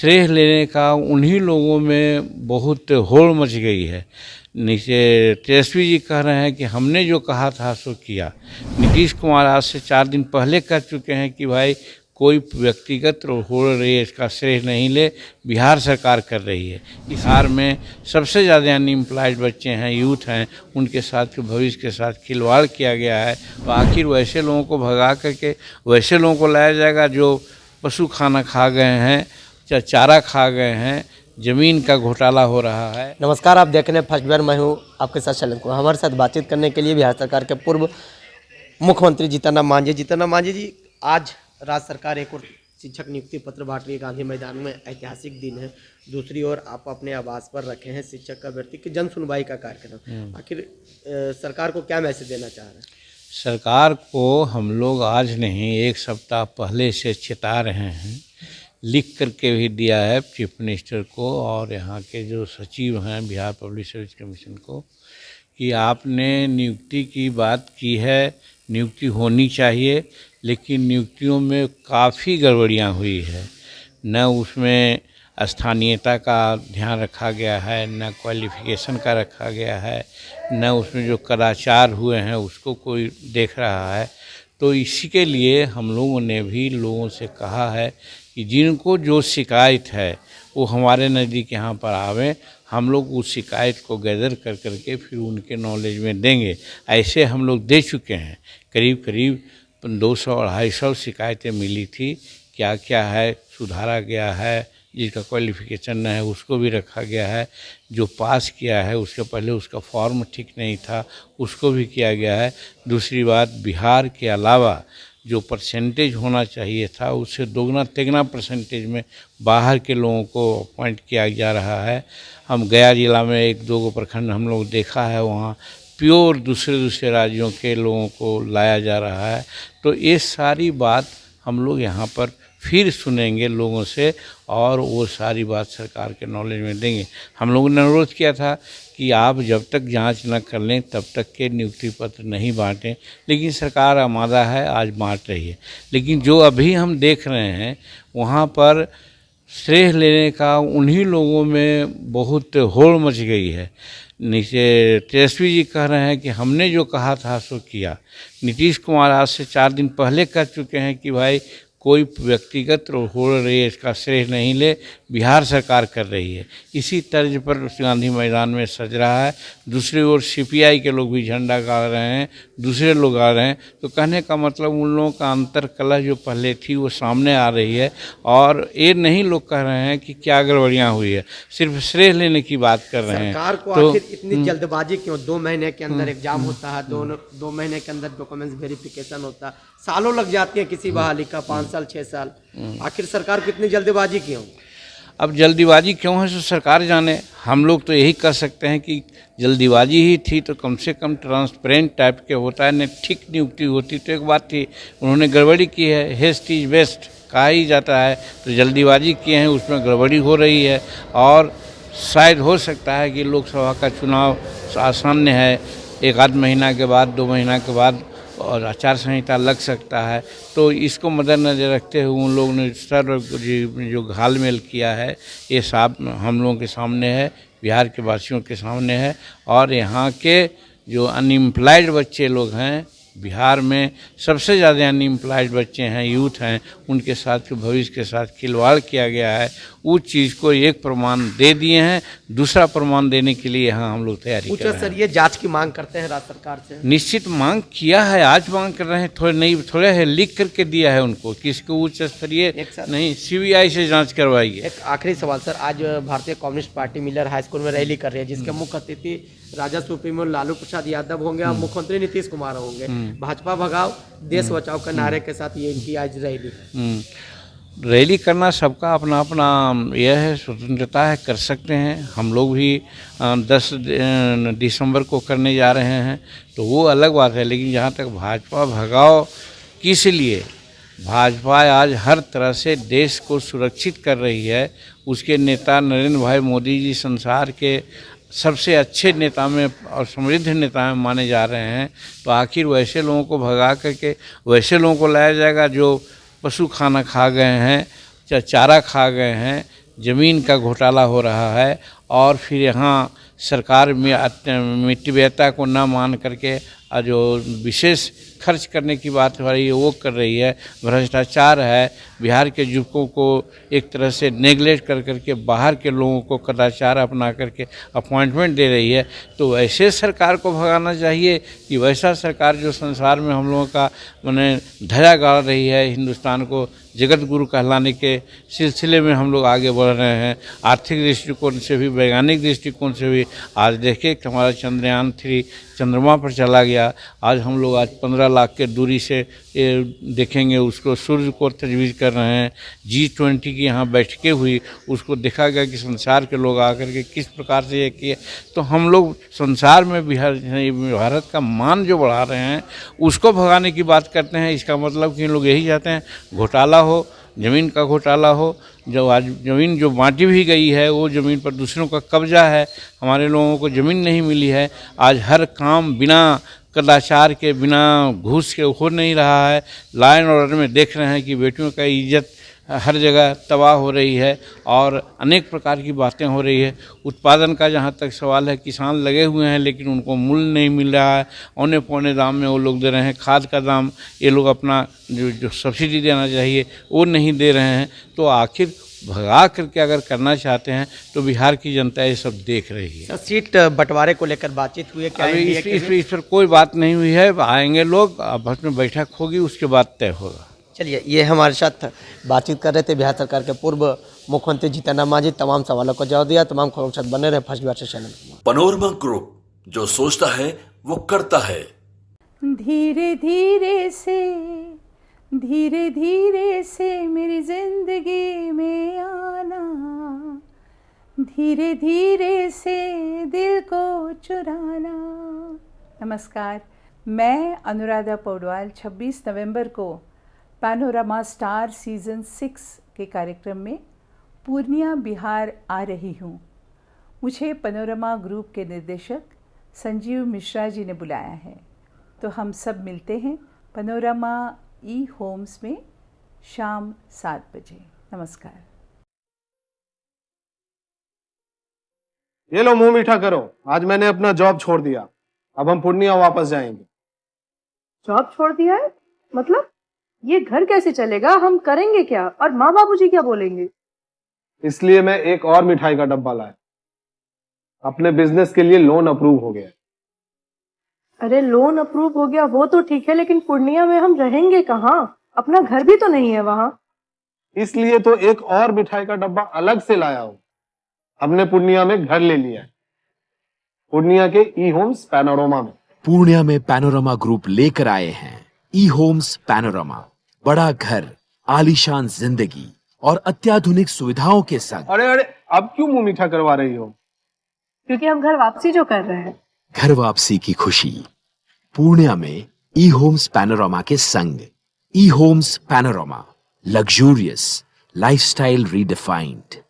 श्रेय लेने का उन्हीं लोगों में बहुत होड़ मच गई है। नीचे तेजस्वी जी कह रहे हैं कि हमने जो कहा था सो किया। नीतीश कुमार आज से 4 दिन पहले कह चुके हैं कि भाई कोई व्यक्तिगत होड़ रही है, इसका श्रेय नहीं ले, बिहार सरकार कर रही है। बिहार में सबसे ज़्यादा अनएम्प्लॉयड बच्चे हैं, यूथ हैं, उनके साथ भविष्य के साथ खिलवाड़ किया गया है। तो आखिर वैसे लोगों को भगा करके वैसे लोगों को लाया जाएगा जो पशु खाना खा गए हैं, चारा खा गए हैं, जमीन का घोटाला हो रहा है। नमस्कार, आप देख रहे हैं फर्स्ट बार, मैं हूँ आपके साथ शैलेंद्र कुमार। हमारे साथ बातचीत करने के लिए बिहार सरकार के पूर्व मुख्यमंत्री जीतन राम मांझी। जीतन राम मांझी जी, आज राज्य सरकार एक और शिक्षक नियुक्ति पत्र बांट रही है गांधी मैदान में, ऐतिहासिक दिन है। दूसरी ओर आप अपने आवास पर रखे हैं शिक्षक का व्यक्ति की जन सुनवाई का कार्यक्रम। आखिर सरकार को क्या मैसेज देना चाह रहे हैं? सरकार को हम लोग आज नहीं, 1 सप्ताह पहले से चेता रहे हैं, लिख करके भी दिया है चीफ मिनिस्टर को और यहाँ के जो सचिव हैं बिहार पब्लिक सर्विस कमीशन को, कि आपने नियुक्ति की बात की है, नियुक्ति होनी चाहिए, लेकिन नियुक्तियों में काफ़ी गड़बड़ियाँ हुई है। न उसमें स्थानीयता का ध्यान रखा गया है, न क्वालिफिकेशन का रखा गया है, न उसमें जो कदाचार हुए हैं उसको कोई देख रहा है। तो इसी के लिए हम लोगों ने भी लोगों से कहा है कि जिनको जो शिकायत है वो हमारे नज़दीक यहाँ पर आवें, हम लोग उस शिकायत को गैदर कर करके फिर उनके नॉलेज में देंगे। ऐसे हम लोग दे चुके हैं, करीब करीब 200-250 शिकायतें मिली थी। क्या क्या है सुधारा गया है, जिसका क्वालिफिकेशन न है उसको भी रखा गया है, जो पास किया है उसके पहले उसका फॉर्म ठीक नहीं था उसको भी किया गया है। दूसरी बात, बिहार के अलावा जो परसेंटेज होना चाहिए था उससे दोगुना तिगुना परसेंटेज में बाहर के लोगों को अपॉइंट किया जा रहा है। हम गया जिला में 1-2 प्रखंड हम लोग देखा है, वहाँ प्योर दूसरे राज्यों के लोगों को लाया जा रहा है। तो ये सारी बात हम लोग यहाँ पर फिर सुनेंगे लोगों से और वो सारी बात सरकार के नॉलेज में देंगे। हम लोगों ने अनुरोध किया था कि आप जब तक जांच न कर लें तब तक के नियुक्ति पत्र नहीं बांटें, लेकिन सरकार आमादा है, आज बांट रही है। लेकिन जो अभी हम देख रहे हैं वहाँ पर श्रेय लेने का उन्हीं लोगों में बहुत होड़ मच गई है। नीचे तेजस्वी जी कह रहे हैं कि हमने जो कहा था सो किया। नीतीश कुमार आज से 4 दिन पहले कह चुके हैं कि भाई कोई व्यक्तिगत होड़ रही है, इसका श्रेय नहीं ले, बिहार सरकार कर रही है। इसी तर्ज पर गांधी मैदान में सज रहा है। दूसरी ओर सीपीआई के लोग भी झंडा गाड़ रहे हैं, दूसरे लोग आ रहे हैं। तो कहने का मतलब उन लोगों का अंतर कलह जो पहले थी वो सामने आ रही है। और ये नहीं लोग कह रहे हैं कि क्या गड़बड़ियाँ हुई है, सिर्फ श्रेय लेने की बात कर रहे हैं। सरकार को आखिर इतनी जल्दबाजी क्यों? 2 महीने के अंदर एग्जाम होता है, 2 महीने के अंदर डॉक्यूमेंट्स वेरिफिकेशन होता है, सालों लग जाती है किसी बहाली का, 5 साल 6 साल। आखिर सरकार को इतनी जल्दबाजी क्यों? अब जल्दीबाजी क्यों है सो सरकार जाने। हम लोग तो यही कह सकते हैं कि जल्दीबाजी ही थी तो कम से कम ट्रांसपेरेंट टाइप के होता है, न ठीक नियुक्ति होती तो एक बात थी। उन्होंने गड़बड़ी की है, हेस्ट इज बेस्ट कहा ही जाता है, तो जल्दीबाजी किए हैं, उसमें गड़बड़ी हो रही है। और शायद हो सकता है कि लोकसभा का चुनाव आसान्य है, 1-8 महीना के बाद, 2 महीना के बाद और आचार संहिता लग सकता है। तो इसको मद्देनजर रखते हुए उन लोगों ने सर जो घालमेल किया है ये सब हम लोगों के सामने है, बिहार के वासियों के सामने है। और यहाँ के जो अनएम्प्लॉयड बच्चे लोग हैं, बिहार में सबसे ज़्यादा अनएम्प्लॉयड बच्चे हैं, यूथ हैं, उनके साथ भविष्य के साथ खिलवाड़ किया गया है। उस चीज़ को एक प्रमाण दे दिए हैं, दूसरा प्रमाण देने के लिए यहाँ हम लोग तैयारी कर रहे हैं। सर, ये जांच की मांग करते हैं राज्य सरकार से? निश्चित मांग किया है, आज मांग कर रहे हैं, थोड़े है लिख करके दिया है उनको, किसको उच्च स्तरीय नहीं, सीबीआई से जांच करवाइए। एक आखिरी सवाल सर, आज भारतीय communist party Miller high school में रैली कर रही है, जिसके मुख्य अतिथि राजद सुप्रीमो लालू प्रसाद यादव होंगे और मुख्यमंत्री नीतीश कुमार होंगे। भाजपा भगाओ देश बचाओ के नारे के साथ ये इनकी आज रैली है। रैली करना सबका अपना अपना यह है, स्वतंत्रता है, कर सकते हैं। हम लोग भी 10 दिसंबर को करने जा रहे हैं, तो वो अलग बात है। लेकिन जहाँ तक भाजपा भगाओ किस लिए, भाजपा आज हर तरह से देश को सुरक्षित कर रही है। उसके नेता नरेंद्र भाई मोदी जी संसार के सबसे अच्छे नेता में और समृद्ध नेता में माने जा रहे हैं। तो आखिर वैसे लोगों को भगा करके वैसे लोगों को लाया जाएगा जो पशु खाना खा गए हैं, चारा खा गए हैं, ज़मीन का घोटाला हो रहा है और फिर यहाँ सरकार में मिट्टी बेहता को ना मान करके जो विशेष खर्च करने की बात हो रही है वो कर रही है, भ्रष्टाचार है। बिहार के युवकों को एक तरह से नेगलेक्ट कर करके बाहर के लोगों को कदाचार अपना करके अपॉइंटमेंट दे रही है। तो ऐसे सरकार को भगाना चाहिए कि वैसा सरकार जो संसार में हम लोगों का माने ध्वजा गाड़ रही है, हिंदुस्तान को जगत गुरु कहलाने के सिलसिले में हम लोग आगे बढ़ रहे हैं। आर्थिक दृष्टिकोण से भी, वैज्ञानिक दृष्टिकोण से भी। आज देखिए कि हमारा चंद्रयान 3 चंद्रमा पर चला गया। आज हम लोग 15 लाख के दूरी से देखेंगे उसको, सूर्य को तजवीज़ कर रहे हैं। G20 की यहाँ बैठकें हुई, उसको देखा गया कि संसार के लोग आकर के किस प्रकार से ये किए। तो हम लोग संसार में भारत का मान जो बढ़ा रहे हैं उसको भगाने की बात करते हैं। इसका मतलब कि लोग यही चाहते हैं घोटाला हो, ज़मीन का घोटाला हो। जो आज ज़मीन जो बांटी भी गई है वो ज़मीन पर दूसरों का कब्जा है, हमारे लोगों को ज़मीन नहीं मिली है। आज हर काम बिना कदाचार के, बिना घूस के हो नहीं रहा है। लॉ एंड ऑर्डर में देख रहे हैं कि बेटियों का इज्जत हर जगह तबाह हो रही है और अनेक प्रकार की बातें हो रही है। उत्पादन का जहाँ तक सवाल है, किसान लगे हुए हैं लेकिन उनको मूल्य नहीं मिल रहा है। औने पौने दाम में वो लोग दे रहे हैं। खाद का दाम ये लोग अपना जो सब्सिडी देना चाहिए वो नहीं दे रहे हैं। तो आखिर भगा करके अगर करना चाहते हैं तो बिहार की जनता ये सब देख रही है। सीट बंटवारे को लेकर बातचीत हुई है क्या? अभी इस पर कोई बात नहीं हुई है। आएंगे लोग, आपस में बैठक होगी, उसके बाद तय होगा। चलिए, ये हमारे साथ बातचीत कर रहे थे बिहार सरकार के पूर्व मुख्यमंत्री जीतन राम मांझी। तमाम सवालों का जवाब दिया। तमाम खबरों के साथ बने रहे first Bihar channel. Panorama group, जो सोचता है वो करता है। धीरे धीरे से मेरी जिंदगी में आना, धीरे धीरे से दिल को चुराना। नमस्कार, मैं अनुराधा पौडवाल 26 नवंबर को पैनोरमा स्टार सीज़न 6 के कार्यक्रम में पूर्णिया बिहार आ रही हूँ। मुझे पैनोरमा ग्रुप के निर्देशक संजीव मिश्रा जी ने बुलाया है, तो हम सब मिलते हैं पैनोरमा ई होम्स में शाम 7 बजे। नमस्कार। ये लो, मुंह मीठा करो। आज मैंने अपना जॉब छोड़ दिया, अब हम पूर्णिया वापस जाएंगे। जॉब छोड़ दिया है? मतलब ये घर कैसे चलेगा? हम करेंगे क्या? और माँ बाबूजी क्या बोलेंगे? इसलिए मैं एक और मिठाई का डब्बा लाया। अपने बिजनेस के लिए लोन अप्रूव हो गया। अरे लोन अप्रूव हो गया वो तो ठीक है, लेकिन पूर्णिया में हम रहेंगे कहाँ? अपना घर भी तो नहीं है वहाँ। इसलिए तो एक और मिठाई का डब्बा अलग से लाया हूँ। हमने पूर्णिया में घर ले लिया है, पूर्णिया के ई होम्स पैनोरमा में। पूर्णिया में पैनोरमा ग्रुप लेकर आए हैं ई होम्स पैनोरमा। बड़ा घर, आलीशान जिंदगी और अत्याधुनिक सुविधाओं के संग। अरे अब क्यों मुंह मीठा करवा रही हो? क्योंकि हम घर वापसी जो कर रहे हैं। घर वापसी की खुशी पूर्णिया में ई होम्स पैनोरमा के संग। E Homes Panorama, luxurious lifestyle redefined.